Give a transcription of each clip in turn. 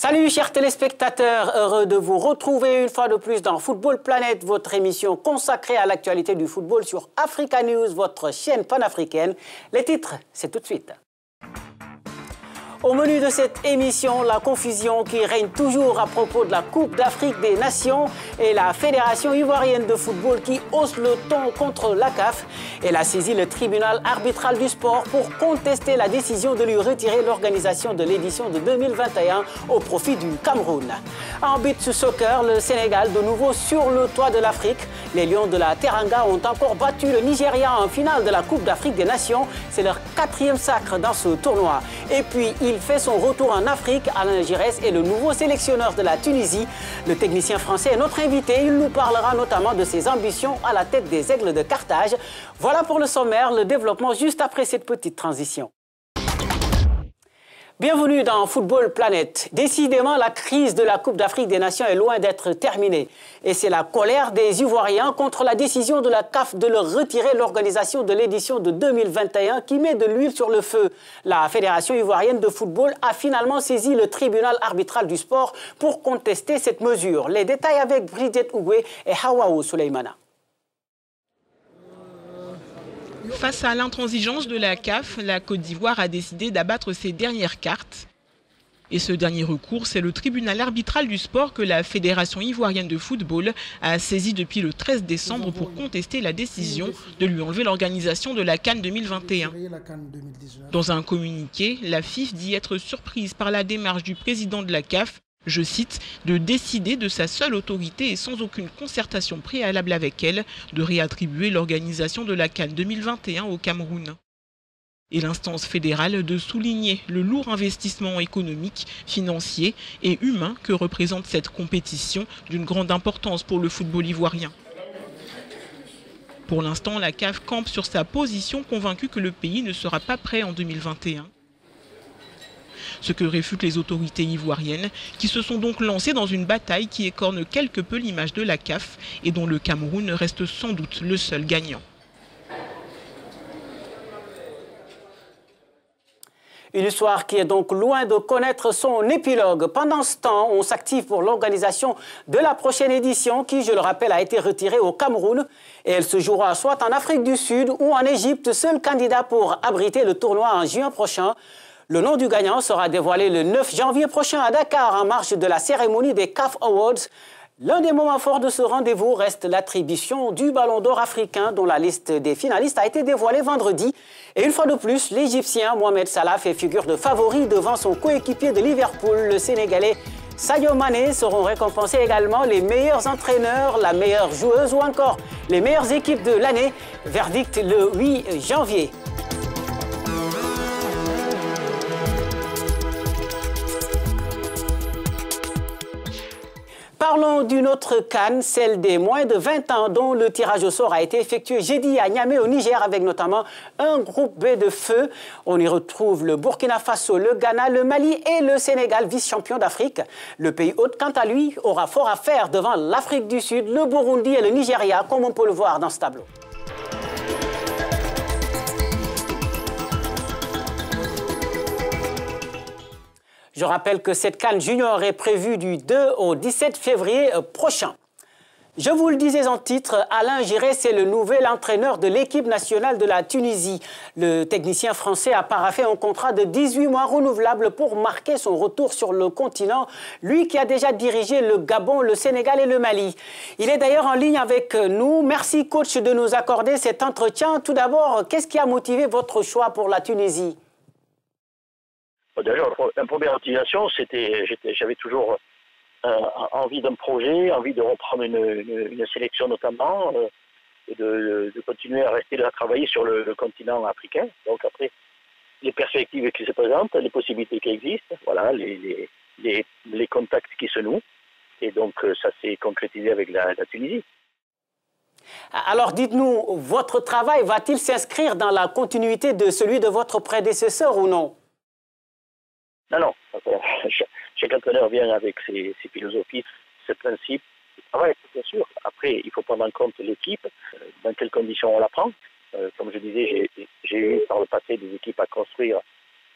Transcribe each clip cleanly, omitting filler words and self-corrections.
Salut chers téléspectateurs, heureux de vous retrouver une fois de plus dans Football Planet, votre émission consacrée à l'actualité du football sur Africa News, votre chaîne panafricaine. Les titres, c'est tout de suite. Au menu de cette émission, la confusion qui règne toujours à propos de la Coupe d'Afrique des Nations et la Fédération ivoirienne de football qui hausse le ton contre la CAF. Elle a saisi le tribunal arbitral du sport pour contester la décision de lui retirer l'organisation de l'édition de 2021 au profit du Cameroun. En beach soccer, le Sénégal de nouveau sur le toit de l'Afrique. Les Lions de la Teranga ont encore battu le Nigeria en finale de la Coupe d'Afrique des Nations. C'est leur 4e sacre dans ce tournoi. Et puis, il fait son retour en Afrique. Alain Giresse est le nouveau sélectionneur de la Tunisie. Le technicien français est notre invité. Il nous parlera notamment de ses ambitions à la tête des Aigles de Carthage. Voilà pour le sommaire, le développement juste après cette petite transition. Bienvenue dans Football Planet. Décidément, la crise de la Coupe d'Afrique des Nations est loin d'être terminée. Et c'est la colère des Ivoiriens contre la décision de la CAF de leur retirer l'organisation de l'édition de 2021 qui met de l'huile sur le feu. La Fédération ivoirienne de football a finalement saisi le tribunal arbitral du sport pour contester cette mesure. Les détails avec Bridget Ougoué et Hawaou Souleymana. Face à l'intransigeance de la CAF, la Côte d'Ivoire a décidé d'abattre ses dernières cartes. Et ce dernier recours, c'est le tribunal arbitral du sport que la Fédération ivoirienne de football a saisi depuis le 13 décembre pour contester la décision de lui enlever l'organisation de la CAN 2021. Dans un communiqué, la FIF dit être surprise par la démarche du président de la CAF, je cite, de décider de sa seule autorité et sans aucune concertation préalable avec elle, de réattribuer l'organisation de la CAN 2021 au Cameroun. Et l'instance fédérale de souligner le lourd investissement économique, financier et humain que représente cette compétition d'une grande importance pour le football ivoirien. Pour l'instant, la CAF campe sur sa position, convaincue que le pays ne sera pas prêt en 2021. Ce que réfutent les autorités ivoiriennes, qui se sont donc lancées dans une bataille qui écorne quelque peu l'image de la CAF et dont le Cameroun reste sans doute le seul gagnant. Une histoire qui est donc loin de connaître son épilogue. Pendant ce temps, on s'active pour l'organisation de la prochaine édition qui, je le rappelle, a été retirée au Cameroun. Et elle se jouera soit en Afrique du Sud ou en Égypte, seul candidat pour abriter le tournoi en juin prochain. Le nom du gagnant sera dévoilé le 9 janvier prochain à Dakar en marge de la cérémonie des CAF Awards. L'un des moments forts de ce rendez-vous reste l'attribution du Ballon d'Or africain dont la liste des finalistes a été dévoilée vendredi. Et une fois de plus, l'Égyptien Mohamed Salah fait figure de favori devant son coéquipier de Liverpool, le Sénégalais Sadio Mané. Seront récompensés également les meilleurs entraîneurs, la meilleure joueuse ou encore les meilleures équipes de l'année. Verdict le 8 janvier. Parlons d'une autre CAN, celle des moins de 20 ans, dont le tirage au sort a été effectué jeudi à Niamey au Niger avec notamment un groupe B de feu. On y retrouve le Burkina Faso, le Ghana, le Mali et le Sénégal, vice-champion d'Afrique. Le pays hôte, quant à lui, aura fort à faire devant l'Afrique du Sud, le Burundi et le Nigeria, comme on peut le voir dans ce tableau. Je rappelle que cette CAN junior est prévue du 2 au 17 février prochain. Je vous le disais en titre, Alain Giresse est le nouvel entraîneur de l'équipe nationale de la Tunisie. Le technicien français a paraphé un contrat de 18 mois renouvelable pour marquer son retour sur le continent, lui qui a déjà dirigé le Gabon, le Sénégal et le Mali. Il est d'ailleurs en ligne avec nous. Merci coach de nous accorder cet entretien. Tout d'abord, qu'est-ce qui a motivé votre choix pour la Tunisie ? Déjà, la première motivation, j'avais toujours envie d'un projet, envie de reprendre une sélection notamment, et de continuer à travailler sur le continent africain. Donc après, les perspectives qui se présentent, les possibilités qui existent, voilà, les contacts qui se nouent. Et donc ça s'est concrétisé avec la Tunisie. Alors dites-nous, votre travail va-t-il s'inscrire dans la continuité de celui de votre prédécesseur ou non ? Non. Chaque entraîneur vient avec ses philosophies, ses principes. Oui, bien sûr. Après, il faut prendre en compte l'équipe, dans quelles conditions on la prend. Comme je disais, j'ai eu par le passé des équipes à construire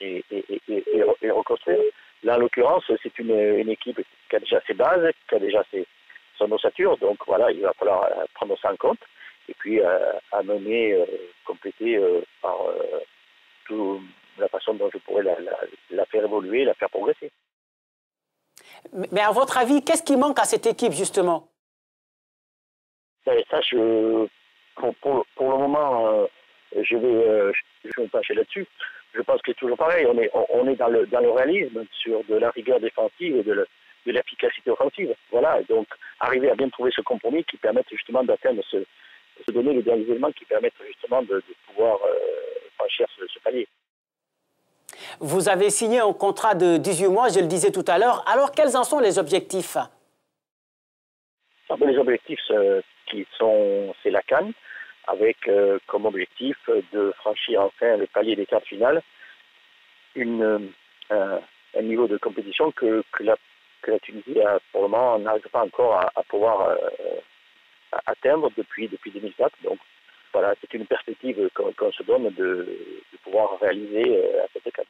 et reconstruire. Là, en l'occurrence, c'est une équipe qui a déjà ses bases, qui a déjà son ossature. Donc voilà, il va falloir prendre ça en compte. Et puis amener, compléter par toute la façon dont je pourrais la faire évoluer, la faire progresser. Mais à votre avis, qu'est-ce qui manque à cette équipe, justement? Ça, pour le moment, je vais me pencher là-dessus. Je pense que c'est toujours pareil. On est dans le réalisme sur de la rigueur défensive et de l'efficacité offensive. Voilà. Donc, arriver à bien trouver ce compromis qui permette justement d'atteindre se donner les derniers éléments qui permettent justement de pouvoir franchir ce palier. Vous avez signé un contrat de 18 mois, je le disais tout à l'heure. Alors, quels en sont les objectifs? Les objectifs, c'est la CAN, avec comme objectif de franchir enfin le palier des quarts de finale, un niveau de compétition que la Tunisie, pour le moment, n'arrive pas encore à pouvoir atteindre depuis 2004. Donc voilà, c'est une perspective qu'on se donne de pouvoir réaliser à cette CAN.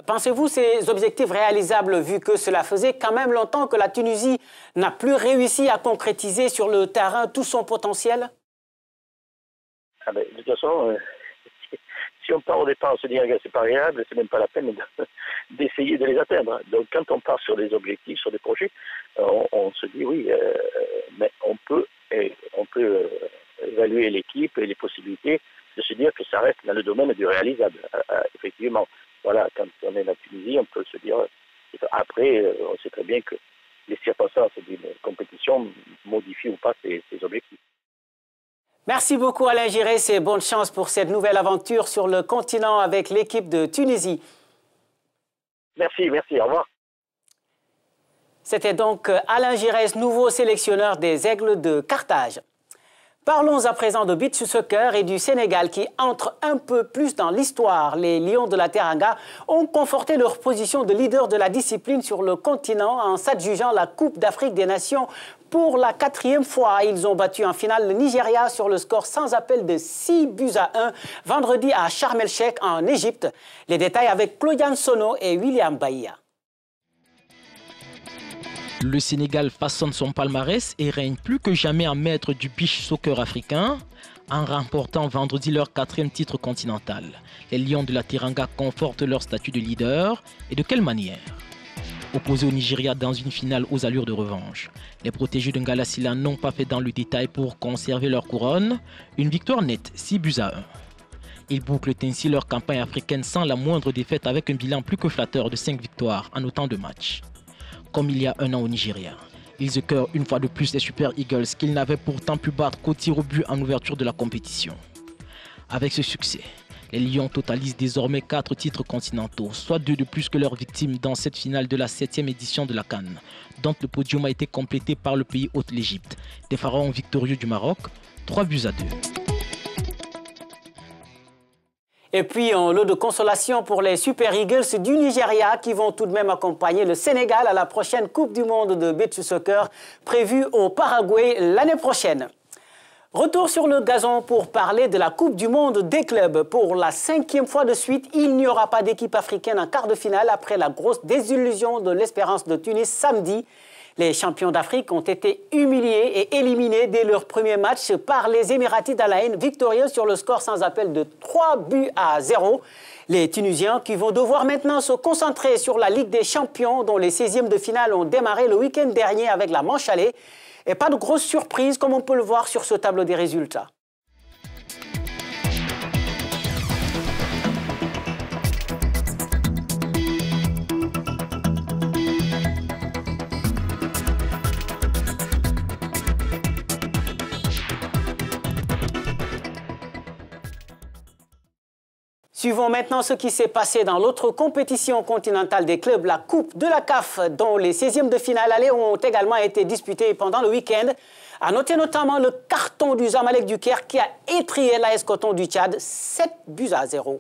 Pensez-vous ces objectifs réalisables, vu que cela faisait quand même longtemps que la Tunisie n'a plus réussi à concrétiser sur le terrain tout son potentiel? De toute façon, si on part au départ, on se dit que c'est pas réalisable, c'est même pas la peine d'essayer de les atteindre. Donc quand on part sur des objectifs, sur des projets, on se dit oui, mais on peut évaluer l'équipe et les possibilités de se dire que ça reste dans le domaine du réalisable. Effectivement, voilà, quand on est dans la Tunisie, on peut se dire. Après, on sait très bien que les circonstances d'une compétition modifient ou pas ces objectifs. Merci beaucoup Alain Giresse et bonne chance pour cette nouvelle aventure sur le continent avec l'équipe de Tunisie. Merci, au revoir. C'était donc Alain Giresse, nouveau sélectionneur des Aigles de Carthage. Parlons à présent de beach soccer et du Sénégal qui entre un peu plus dans l'histoire. Les Lions de la Teranga ont conforté leur position de leader de la discipline sur le continent en s'adjugeant la Coupe d'Afrique des Nations pour la 4e fois. Ils ont battu en finale le Nigeria sur le score sans appel de 6-1 vendredi à Sharm el-Sheikh en Égypte. Les détails avec Claudiane Sono et William Bahia. Le Sénégal façonne son palmarès et règne plus que jamais en maître du beach soccer africain en remportant vendredi leur 4e titre continental. Les Lions de la Teranga confortent leur statut de leader. Et de quelle manière? Opposés au Nigeria dans une finale aux allures de revanche, les protégés de Ngala Sylla n'ont pas fait dans le détail pour conserver leur couronne. Une victoire nette, 6-1. Ils bouclent ainsi leur campagne africaine sans la moindre défaite avec un bilan plus que flatteur de 5 victoires en autant de matchs. Comme il y a un an au Nigeria, ils écœurent une fois de plus les Super Eagles qu'ils n'avaient pourtant pu battre qu'au tir au but en ouverture de la compétition. Avec ce succès, les Lions totalisent désormais 4 titres continentaux, soit 2 de plus que leurs victimes dans cette finale de la 7e édition de la CAN, dont le podium a été complété par le pays hôte l'Égypte, des pharaons victorieux du Maroc, 3-2. Et puis, un lot de consolation pour les Super Eagles du Nigeria qui vont tout de même accompagner le Sénégal à la prochaine Coupe du Monde de beach soccer prévue au Paraguay l'année prochaine. Retour sur le gazon pour parler de la Coupe du Monde des clubs. Pour la 5e fois de suite, il n'y aura pas d'équipe africaine en quart de finale après la grosse désillusion de l'Espérance de Tunis samedi. Les champions d'Afrique ont été humiliés et éliminés dès leur premier match par les Émiratis d'Al Ain, victorieux sur le score sans appel de 3-0. Les Tunisiens qui vont devoir maintenant se concentrer sur la Ligue des Champions dont les 16e de finale ont démarré le week-end dernier avec la manche allée. Et pas de grosse surprise comme on peut le voir sur ce tableau des résultats. Suivons maintenant ce qui s'est passé dans l'autre compétition continentale des clubs, la Coupe de la CAF, dont les 16e de finale aller ont également été disputées pendant le week-end. À noter notamment le carton du Zamalek du Caire qui a étrillé l'AS Coton du Tchad, 7-0.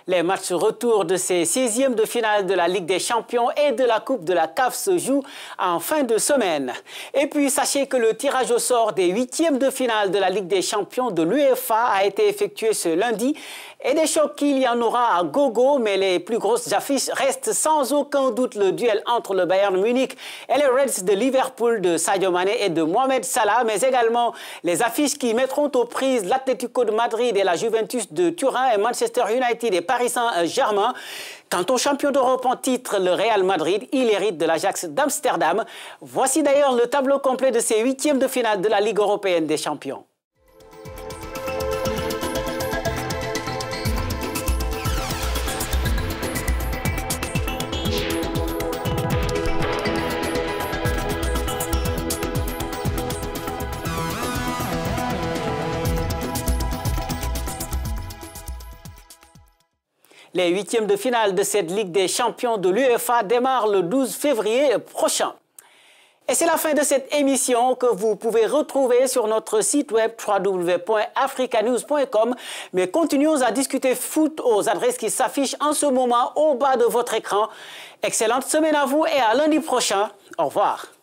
Les matchs retour de ces 16e de finale de la Ligue des Champions et de la Coupe de la CAF se jouent en fin de semaine. Et puis, sachez que le tirage au sort des 8e de finale de la Ligue des Champions de l'UEFA a été effectué ce lundi. Et des chocs, il y en aura à gogo, mais les plus grosses affiches restent sans aucun doute le duel entre le Bayern Munich et les Reds de Liverpool de Sadio Mané et de Mohamed Salah, mais également les affiches qui mettront aux prises l'Atlético de Madrid et la Juventus de Turin et Manchester United et Paris Saint-Germain. Quant au champion d'Europe en titre, le Real Madrid, il hérite de l'Ajax d'Amsterdam. Voici d'ailleurs le tableau complet de ces 8e de finale de la Ligue européenne des champions. Les 8e de finale de cette Ligue des champions de l'UEFA démarrent le 12 février prochain. Et c'est la fin de cette émission que vous pouvez retrouver sur notre site web www.africanews.com. Mais continuons à discuter foot aux adresses qui s'affichent en ce moment au bas de votre écran. Excellente semaine à vous et à lundi prochain. Au revoir.